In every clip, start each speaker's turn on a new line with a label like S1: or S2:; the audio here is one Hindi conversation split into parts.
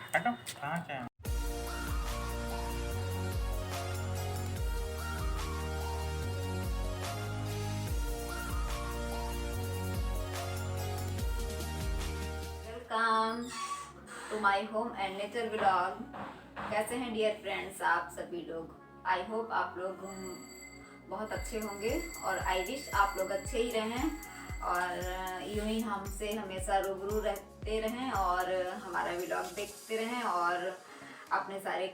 S1: हटो कहाँ से हैं?
S2: Welcome to my home and nature vlog. कैसे हैं डियर फ्रेंड्स आप सभी लोग? आई होप आप लोग बहुत अच्छे होंगे और आई विश आप लोग अच्छे ही रहें और यूं ही हमसे हमेशा रूबरू रहते रहें और हमारा व्लॉग देखते रहें और अपने सारे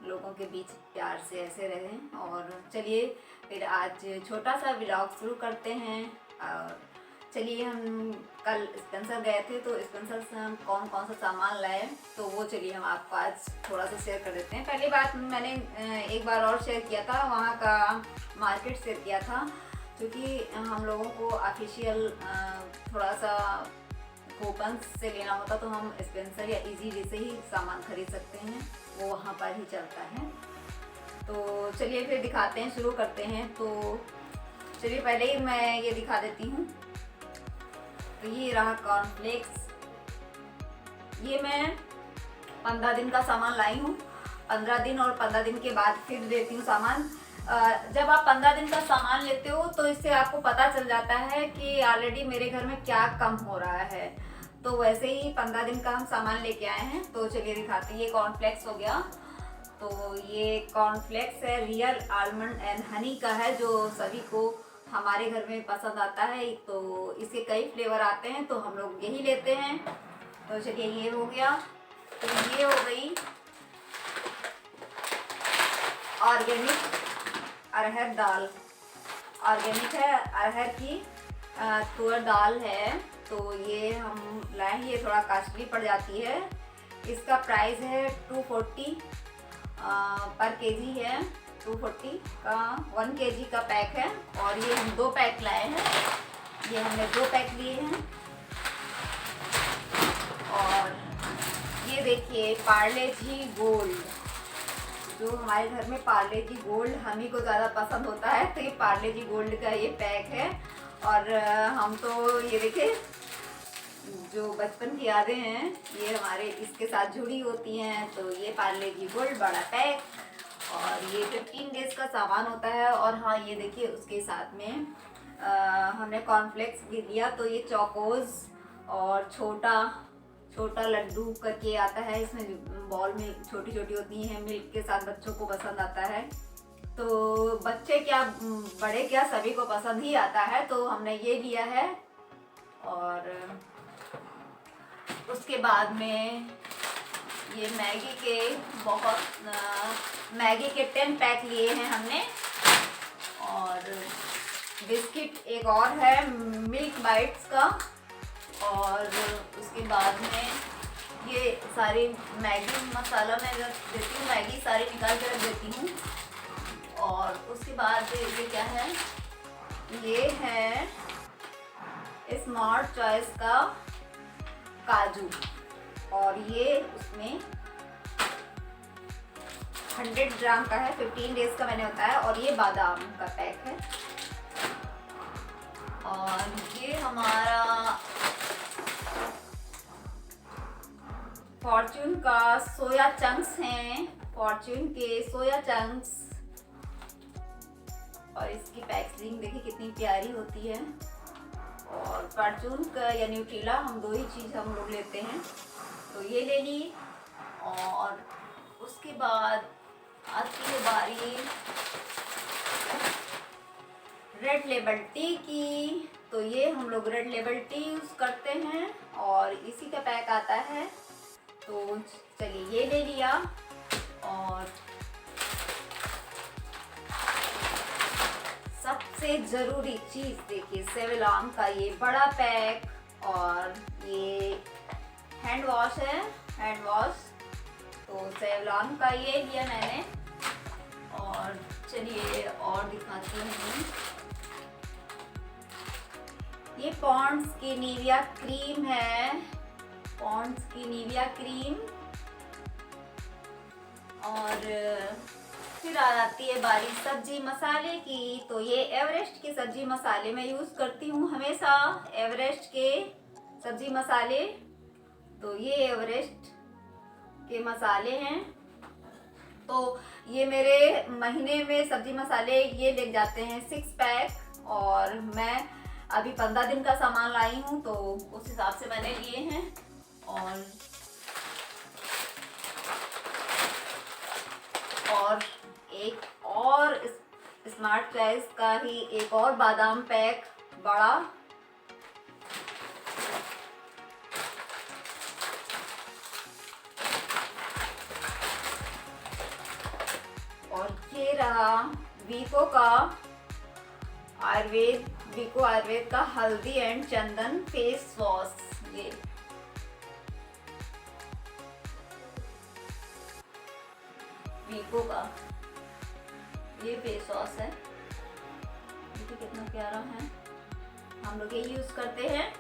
S2: लोगों के बीच प्यार से ऐसे रहें। और चलिए फिर आज छोटा सा व्लॉग शुरू करते हैं। और चलिए हम कल स्पेंसर गए थे तो स्पेंसर से हम कौन कौन सा सामान लाए तो वो चलिए हम आपको आज थोड़ा सा शेयर कर देते हैं। पहली बात मैंने एक बार और शेयर किया था, वहाँ का मार्केट शेयर किया था, क्योंकि हम लोगों को ऑफिशियल थोड़ा सा कूपन से लेना होता तो हम स्पेंसर या इजीली से ही सामान खरीद सकते हैं, वो वहाँ पर ही चलता है। तो चलिए फिर दिखाते हैं, शुरू करते हैं। तो चलिए पहले ही मैं ये दिखा देती हूँ। तो ये रहा कॉर्नफ्लेक्स, ये मैं 15 दिन का सामान लाई हूँ। 15 दिन और 15 दिन के बाद फिर लेती हूँ सामान। जब आप 15 दिन का सामान लेते हो तो इससे आपको पता चल जाता है कि ऑलरेडी मेरे घर में क्या कम हो रहा है। तो वैसे ही 15 दिन का हम सामान लेके आए हैं। तो चलिए दिखाते हैं। ये कॉर्नफ्लेक्स हो गया। तो ये कॉर्नफ्लेक्स है, रियल आलमंड एंड हनी का है, जो सभी को हमारे घर में पसंद आता है। तो इसके कई फ्लेवर आते हैं तो हम लोग यही लेते हैं। तो चलिए ये हो गया। तो ये हो गई ऑर्गेनिक अरहर दाल। ऑर्गेनिक है, अरहर की तुअर दाल है। तो ये हम लाए, ये थोड़ा कॉस्टली पड़ जाती है। इसका प्राइस है 240 पर केजी है। 240 का 1 केजी का पैक है। और ये हम 2 पैक लाए हैं। ये हमने 2 पैक लिए हैं। और ये देखिए पार्ले जी गोल्ड, जो हमारे घर में पार्ले जी गोल्ड हम ही को ज़्यादा पसंद होता है, तो ये पार्ले जी गोल्ड का ये पैक है। और हम तो ये देखिए जो बचपन की यादें हैं ये हमारे इसके साथ जुड़ी होती हैं। तो ये पार्ले जी गोल्ड बड़ा पैक, और ये 15 डेज का सामान होता है। और हाँ ये देखिए उसके साथ में हमने कॉर्नफ्लेक्स भी लिया। तो ये चौकोज और छोटा छोटा लड्डू करके आता है, इसमें बॉल में छोटी छोटी होती हैं, मिल्क के साथ बच्चों को पसंद आता है। तो बच्चे क्या बड़े क्या सभी को पसंद ही आता है, तो हमने ये लिया है। और उसके बाद में ये मैगी के 10 पैक लिए हैं हमने। और बिस्किट एक और है मिल्क बाइट्स का। और उसके बाद में ये सारी मैगी मसाला मैं रख देती हूँ, मैगी सारी निकाल के रख देती हूँ। और उसके बाद ये क्या है, ये है स्मार्ट चॉइस का काजू, और ये उसमें 100 ग्राम का है, 15 डेज का मैंने बताया। और ये बादाम का पैक है। और ये हमारा फॉर्च्यून का सोया चंक्स हैं, फॉर्च्यून के सोया चंक्स। और इसकी पैकेजिंग देखिए कितनी प्यारी होती है। और फॉर्च्यून का या न्यूट्रिला, हम 2 ही चीज़ हम लोग लेते हैं। तो ये ले ली। और उसके बाद आती है बारी रेड लेबल टी की। तो ये हम लोग रेड लेबल टी यूज़ करते हैं और इसी का पैक आता है। तो चलिए ये ले लिया। और सबसे ज़रूरी चीज़ देखिए सेवलॉन का ये बड़ा पैक। और ये हैंड वॉश है, हैंड वॉश। तो सेवलॉन का ये लिया मैंने। और चलिए और दिखाती हूँ, ये पॉन्ड्स की निविया क्रीम है, पॉन्ड्स की निविया क्रीम। और फिर आ जाती है बारी सब्जी मसाले की। तो ये एवरेस्ट के सब्जी मसाले मैं यूज़ करती हूँ हमेशा, एवरेस्ट के सब्जी मसाले। तो ये एवरेस्ट के मसाले हैं। तो ये मेरे महीने में सब्जी मसाले ये ले जाते हैं 6 पैक, और मैं अभी 15 दिन का सामान लाई हूँ, तो उस हिसाब से मैंने लिए हैं। और एक और स्मार्ट चॉइस का ही एक और बादाम पैक बड़ा, और ये रहा वीको आयुर्वेद का हल्दी एंड चंदन फेस वॉश। ये वीको का ये फेस वॉश है, देखिए कितना प्यारा है, हम लोग ये यूज करते हैं।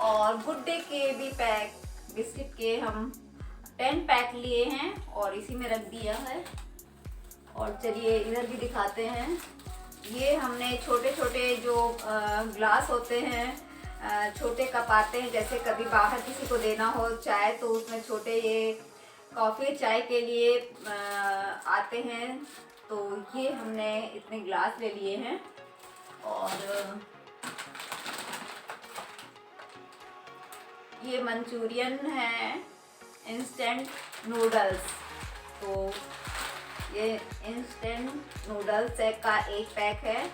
S2: और गुड डे के भी पैक, बिस्किट के हम 10 पैक लिए हैं और इसी में रख दिया है। और चलिए इधर भी दिखाते हैं। ये हमने छोटे छोटे जो ग्लास होते हैं, छोटे कप आते हैं, जैसे कभी बाहर किसी को देना हो चाय, तो उसमें छोटे ये कॉफ़ी चाय के लिए आते हैं, तो ये हमने इतने ग्लास ले लिए हैं। और ये मंचूरियन है, इंस्टेंट नूडल्स, तो ये इंस्टेंट नूडल्स का एक पैक है,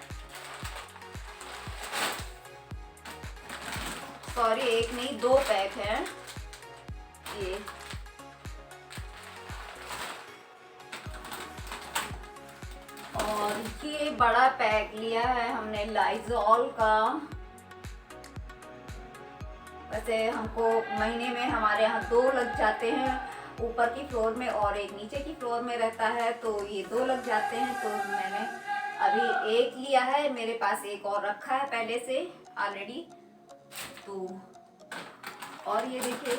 S2: सॉरी एक नहीं 2 पैक है ये। और ये बड़ा पैक लिया है हमने लाइजॉल का। वैसे हमको महीने में हमारे यहाँ 2 लग जाते हैं, ऊपर की फ्लोर में और एक नीचे की फ्लोर में रहता है, तो ये 2 लग जाते हैं। तो मैंने अभी एक लिया है, मेरे पास एक और रखा है पहले से ऑलरेडी। तो और ये देखिए,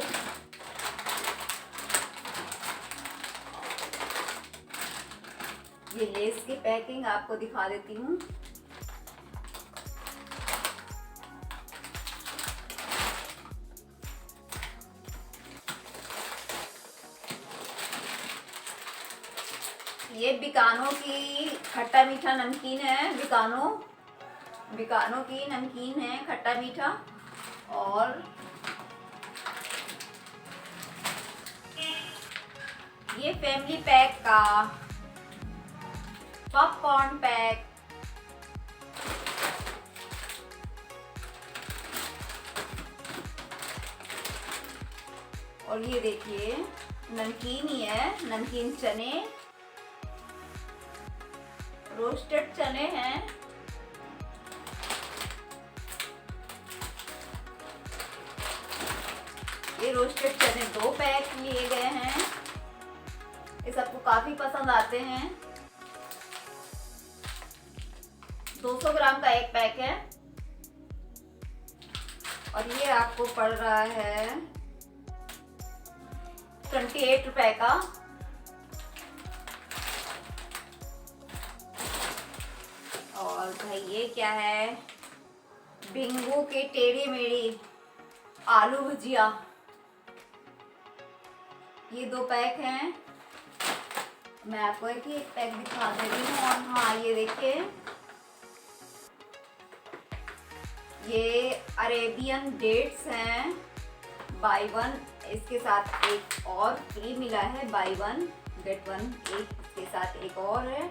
S2: ये लेस की पैकिंग आपको दिखा देती हूँ। ये बिकानो की खट्टा मीठा नमकीन है, बिकानो की नमकीन है खट्टा मीठा। और ये फैमिली पैक का पॉपकॉर्न पैक, और ये देखिए नमकीन ही है, नमकीन चने, रोस्टेड चने हैं। ये रोस्टेड चने 2 पैक लिए गए हैं, ये सबको काफी पसंद आते हैं। 200 ग्राम का एक पैक है, और ये आपको पड़ रहा है 28 रुपए का। और भाई ये क्या है, बिंगो के टेढ़ी मेढ़ी आलू भुजिया, ये 2 पैक हैं। मैं आपको एक पैक दिखा दे रही हूँ। और हाँ ये देखिए, ये अरेबियन डेट्स हैं, बाय 1 इसके साथ एक और फ्री मिला है, बाय 1 गेट 1 एक इसके साथ एक और है,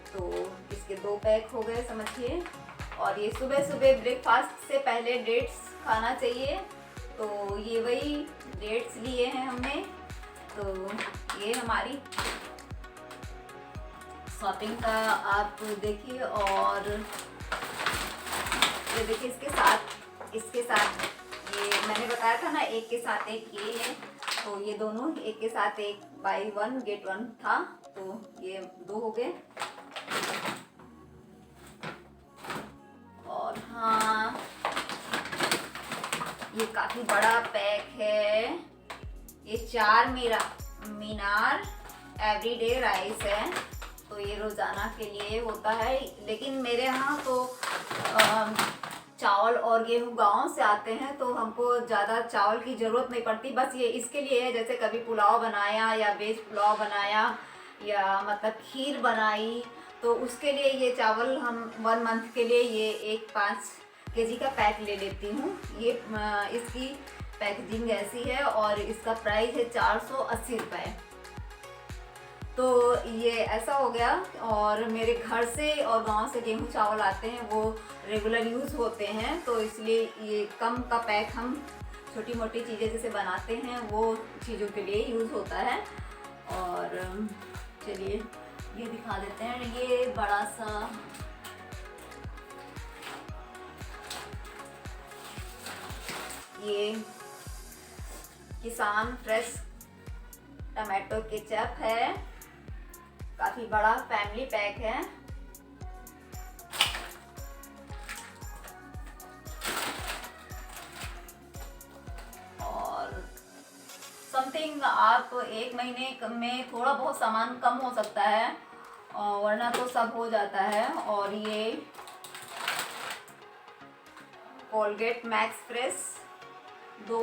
S2: तो इसके 2 पैक हो गए समझिए। और ये सुबह सुबह ब्रेकफास्ट से पहले डेट्स खाना चाहिए, तो ये वही डेट्स लिए हैं हमने। तो ये हमारी शॉपिंग का आप देखिए। और ये देखिए इसके साथ ये मैंने बताया था ना, एक के साथ एक ये है, तो ये दोनों एक के साथ एक बाय 1 गेट 1 था, तो ये 2 हो गए। और हाँ ये काफी बड़ा पैक है, ये 4 मीनार एवरीडे राइस है, तो ये रोजाना के लिए होता है। लेकिन मेरे यहाँ तो चावल और गेहूँ गाँव से आते हैं तो हमको ज़्यादा चावल की ज़रूरत नहीं पड़ती। बस ये इसके लिए है, जैसे कभी पुलाव बनाया या वेज पुलाव बनाया या मतलब खीर बनाई, तो उसके लिए ये चावल हम 1 मंथ के लिए ये एक 5 केजी का पैक ले लेती हूँ। ये इसकी पैकेजिंग ऐसी है और इसका प्राइस है 480 रुपये। तो ये ऐसा हो गया। और मेरे घर से और गांव से गेहूँ चावल आते हैं, वो रेगुलर यूज़ होते हैं, तो इसलिए ये कम का पैक हम छोटी मोटी चीज़ें जैसे बनाते हैं वो चीज़ों के लिए यूज़ होता है। और चलिए ये दिखा देते हैं। ये बड़ा सा ये किसान फ्रेश टमाटो केचप है, काफ़ी बड़ा फैमिली पैक है। और समथिंग आप 1 महीने में थोड़ा बहुत सामान कम हो सकता है, वरना तो सब हो जाता है। और ये कोलगेट मैक्स फ्रेश 2,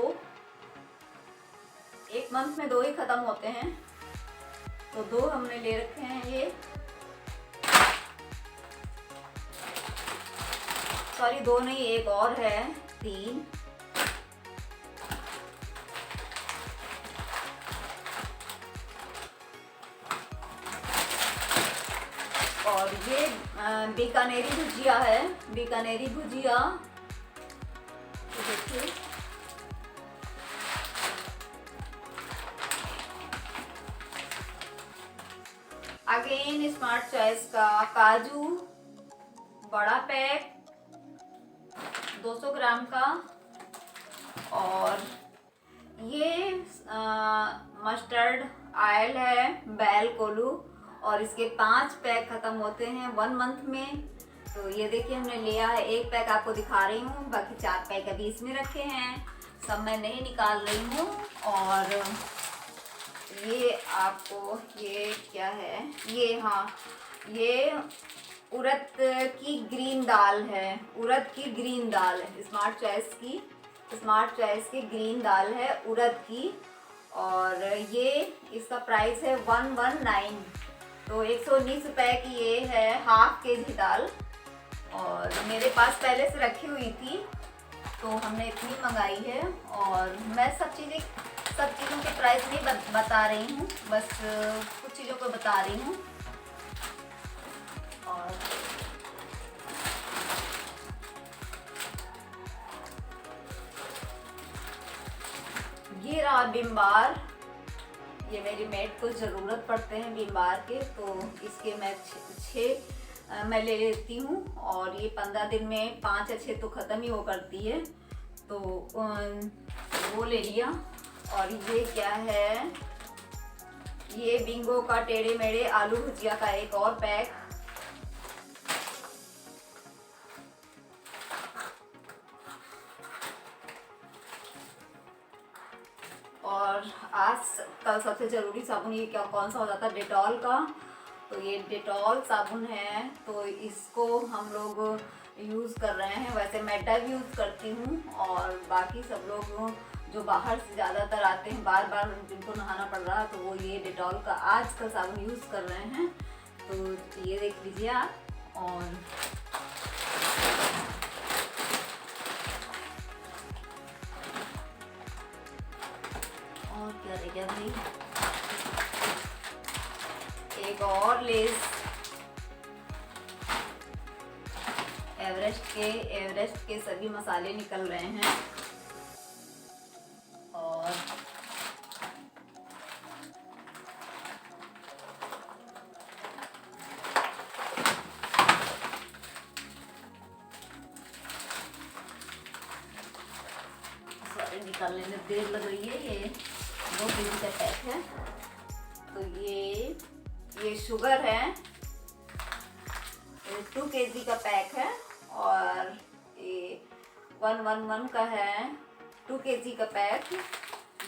S2: 1 मंथ में 2 ही ख़त्म होते हैं, तो 2 हमने ले रखे हैं। ये सॉरी 2 नहीं, एक और है, 3। और ये बीकानेरी भुजिया है, बीकानेरी भुजिया देखिए। अगेन स्मार्ट चॉइस का काजू बड़ा पैक 200 ग्राम का। और ये मस्टर्ड ऑयल है बैल कोलू, और इसके 5 पैक ख़त्म होते हैं 1 मंथ में। तो ये देखिए हमने लिया है, 1 पैक आपको दिखा रही हूँ, बाकी 4 पैक अभी इसमें रखे हैं, सब मैं नहीं निकाल रही हूँ। और ये आपको ये क्या है, ये हाँ ये उड़द की ग्रीन दाल है, उड़द की ग्रीन दाल है, स्मार्ट चॉइस की ग्रीन दाल है उड़द की। और ये इसका प्राइस है 119, तो 119 रुपये की ये है हाफ केजी दाल। और मेरे पास पहले से रखी हुई थी तो हमने इतनी मंगाई है। और मैं सब चीज़ों के प्राइस नहीं बता रही हूँ, बस कुछ चीज़ों को बता रही हूँ। और ये रहा विम बार, ये मेरी मेड को ज़रूरत पड़ते हैं विम बार के, तो इसके मैं 6 मैं ले लेती हूँ। और ये 15 दिन में 5 या 6 तो ख़त्म ही वो करती है, तो वो ले लिया। और ये क्या है, ये बिंगो का टेढ़े मेढ़े आलू भुजिया का एक और पैक। और आज कल सबसे ज़रूरी साबुन ये कौन सा हो जाता है, डेटॉल का। तो ये डेटॉल साबुन है, तो इसको हम लोग यूज़ कर रहे हैं। वैसे मैं डव यूज़ करती हूँ, और बाकी सब लोग जो बाहर से ज़्यादातर आते हैं बार बार जिनको नहाना पड़ रहा है, तो वो ये डेटॉल का आजकल साबुन यूज़ कर रहे हैं। तो ये देख लीजिए आप। और क्या रह गया भाई, एक और लेस एवरेस्ट के सभी मसाले निकल रहे हैं। और सॉरी निकालने में देर लग रही है। ये 2 केजी का पैक है। तो ये शुगर है, 2 केजी का पैक है। और ये 111 का है 2 केजी का पैक,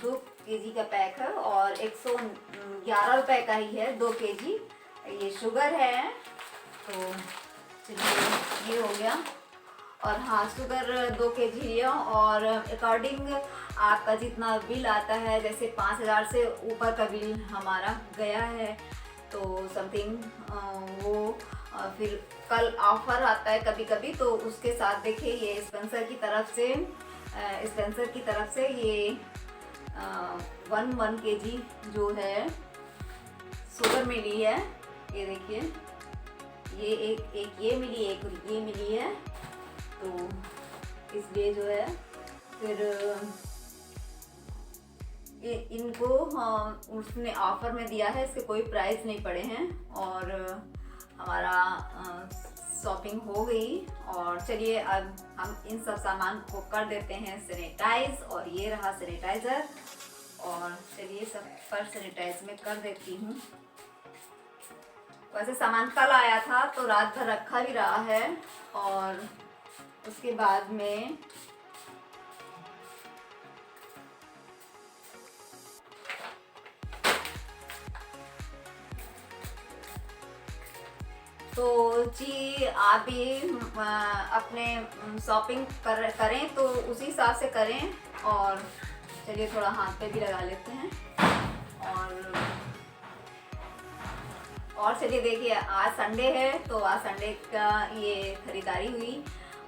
S2: 2 केजी का पैक है। और 111 रुपये का ही है 2 केजी। ये शुगर है। तो चलिए ये हो गया। और हाँ, शुगर 2 kg लिया और अकॉर्डिंग आपका जितना बिल आता है, जैसे 5,000 से ऊपर का बिल हमारा गया है तो समथिंग वो फिर कल ऑफर आता है कभी कभी, तो उसके साथ देखिए ये स्पेंसर की तरफ से ये 1 kg जो है शुगर मिली है। ये देखिए, ये एक ये मिली, एक ये मिली है, तो इसलिए जो है फिर इनको उसने ऑफर में दिया है, इसके कोई प्राइस नहीं पड़े हैं और हमारा शॉपिंग हो गई। और चलिए अब हम इन सब सामान को कर देते हैं सैनिटाइज, और ये रहा सैनिटाइज़र, और चलिए सब पर सैनिटाइज में कर देती हूँ। वैसे सामान कल आया था तो रात भर रखा भी रहा है, और उसके बाद में तो जी आप भी अपने शॉपिंग करें तो उसी हिसाब से करें। और चलिए थोड़ा हाथ पे भी लगा लेते हैं। और चलिए देखिए, आज संडे है तो आज संडे का ये खरीदारी हुई,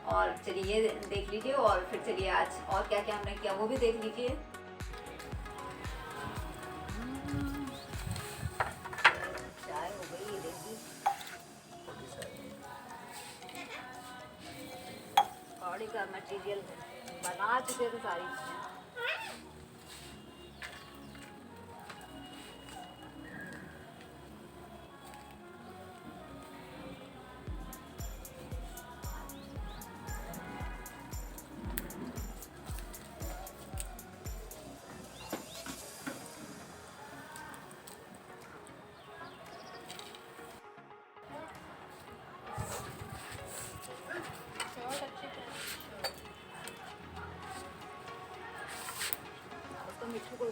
S2: और चलिए ये देख लीजिए, और फिर चलिए आज और क्या क्या हमने किया वो भी देख लीजिए। चाय हो गई, ये देखिए कौड़ी का मटेरियल बना चुके थे सारी चीज़ें। मिठू को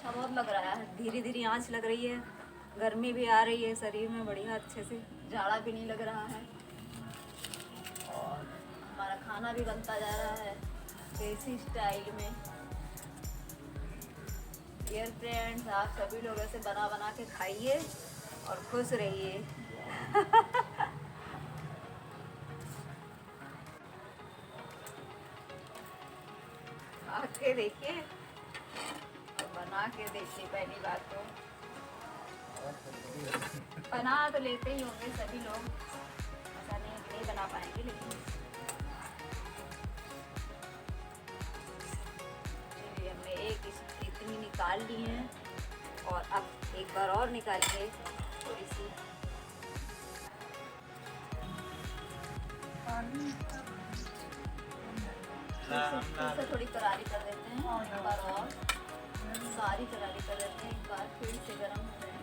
S2: बहुत लग रहा है, धीरे धीरे आंच लग रही है, गर्मी भी आ रही है शरीर में बढ़िया अच्छे से, जाड़ा भी नहीं लग रहा है, और हमारा खाना भी बनता जा रहा है देसी स्टाइल में। डियर फ्रेंड्स, आप सभी लोग ऐसे बना बना के खाइए और खुश रहिए। आके देखिए, बना के देखिए। पहली बात तो बना तो लेते ही होंगे सभी लोग, ऐसा नहीं बना पाएंगे, लेकिन चलिए हमने एक इतनी निकाल ली है, और अब एक बार और निकालिए थोड़ी सी। फिर से थोड़ी करारी कर देते हैं एक बार और, सारी करारी कर देते हैं एक बार, फिर से गर्म हो जाएगी।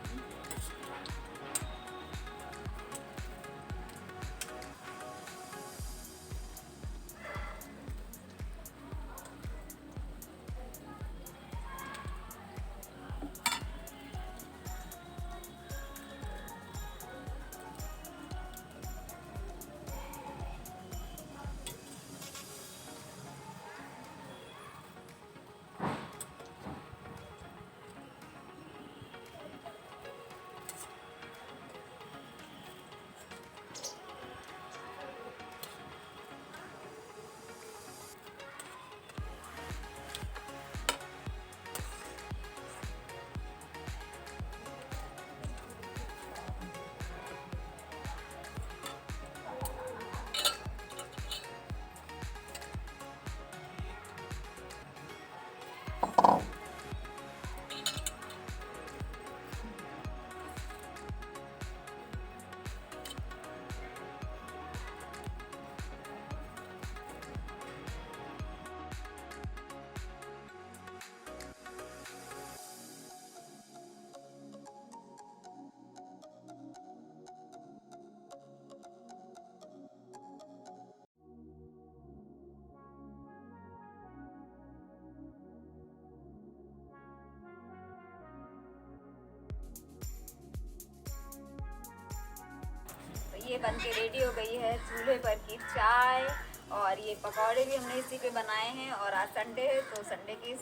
S2: ये बन के रेडी हो गई है चूल्हे पर की चाय, और ये पकौड़े भी हमने इसी पे बनाए हैं। और आज संडे है तो संडे की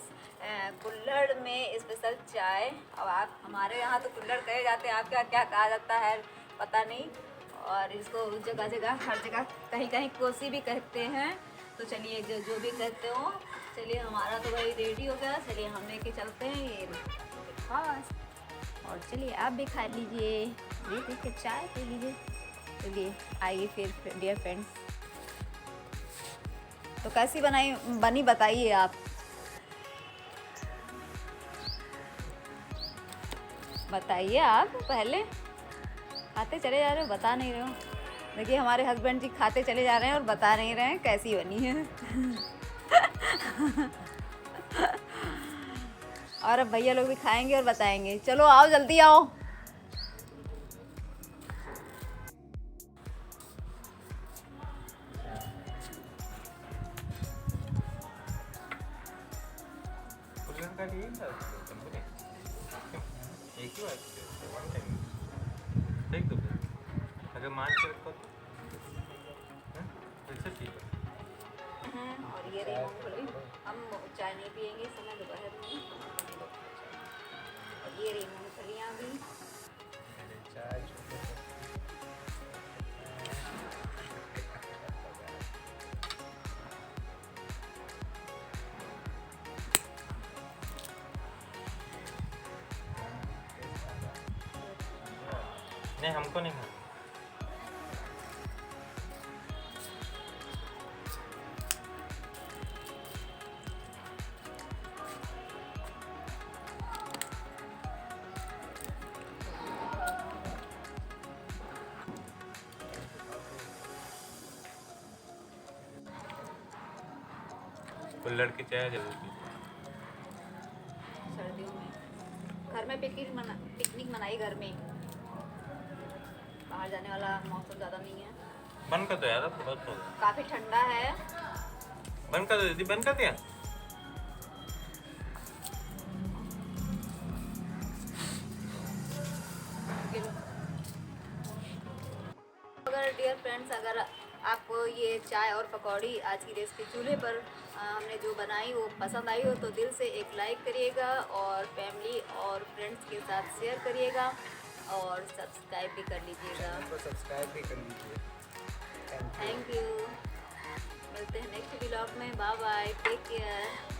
S2: कुल्हड़ में स्पेशल चाय। अब आप हमारे यहाँ तो कुल्हड़ कहे जाते हैं, आपके यहाँ क्या कहा जाता है पता नहीं, और इसको जगह जगह हर जगह कहीं कहीं कोसी भी कहते हैं। तो चलिए जो भी कहते हो, चलिए हमारा तो भाई रेडी हो गया, चलिए हम लेके चलते हैं ये ब्रेकफास्ट। और चलिए आप भी खा लीजिए, ये देखिए चाय पी लीजिए। चलिए आइए फिर डियर फ्रेंड्स, तो कैसी बनी बताइए आप, बताइए आप पहले। खाते चले जा रहे हो, बता नहीं रहे हो। देखिए हमारे हस्बैंड जी खाते चले जा रहे हैं और बता नहीं रहे हैं कैसी बनी है। और अब भैया लोग भी खाएंगे और बताएंगे। चलो आओ जल्दी आओ।
S1: एक ही बात वन टाइम देख दो, अगर मान के रखो तो वैसे ठीक है।
S2: और ये रही मूंगफली, हम चाय नहीं पियेंगे इस समय दोपहर में। और ये रही मूंगफलियाँ भी।
S1: चाय नहीं, हमको नहीं खाना। कुल्हड़ की चाय जरूर पीजिए।
S2: सर्दियों में घर में पिकनिक मनाई, घर में, बाहर जाने वाला मौसम ज़्यादा नहीं है।
S1: बंद कर दो यार, बहुत हो गया।
S2: काफ़ी ठंडा है।
S1: बंद कर दो दीदी, बंद कर दिया।
S2: अगर डियर फ्रेंड्स, अगर आपको ये चाय और पकौड़ी आज की रेसिपी चूल्हे पर हमने जो बनाई वो पसंद आई हो तो दिल से एक लाइक करिएगा, और फैमिली और फ्रेंड्स के साथ शेयर करिएगा, और सब्सक्राइब भी कर लीजिएगा।
S3: सब्सक्राइब भी कर लीजिए।
S2: Thank you. मिलते हैं नेक्स्ट व्लॉग में। Bye bye, take care.